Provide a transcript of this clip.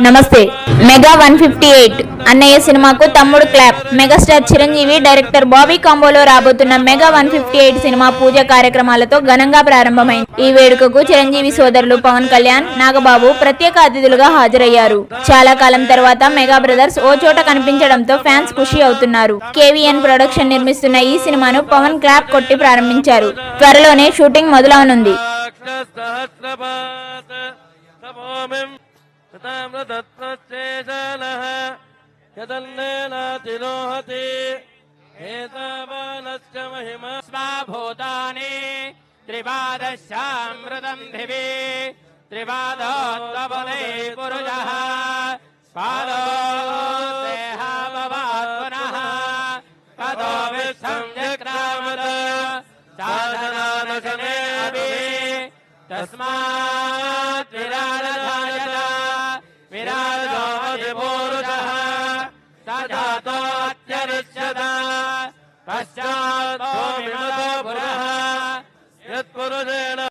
నమస్తే. మెగా 158 అన్నయ్య సినిమాకు తమ్ముడు clap. Megastar Chiranjeevi, director Bobby కాంబోలో రాబోతున్న మెగా 158 సినిమా పూజ కార్యక్రమాలతో ఘనంగా ప్రారంభమైంది. ఈ వేడుకకు చిరంజీవి సోదరులు పవన్ కళ్యాణ్, నాగబాబు ప్రత్యేక అతిథులుగా హాజరయ్యారు. చాలా కాలం తర్వాత మెగా బ్రదర్స్ ఓ చోట కనిపించడంతో ఫ్యాన్స్ ఖుషి అవుతున్నారు. కేవీఎన్ ప్రొడక్షన్ నిర్మిస్తున్న ఈ సినిమాను పవన్ క్లాప్ కొట్టి ప్రారంభించారు. త్వరలోనే షూటింగ్ మొదలవనుంది. यदन्नेनातिरोहति एतावानश्च महिमा स्वाभूतानि त्रिपादश्चामृतं दिवि त्रिपादोत्तबले पुरुषः पादो देहाभवात् पुनः पदो विश्वं जक्रामद साधनानशने अपि तस्मात् विराजधायत विराजो अधिपूरुषः पश्चात् पुरः यत्पुरुषेण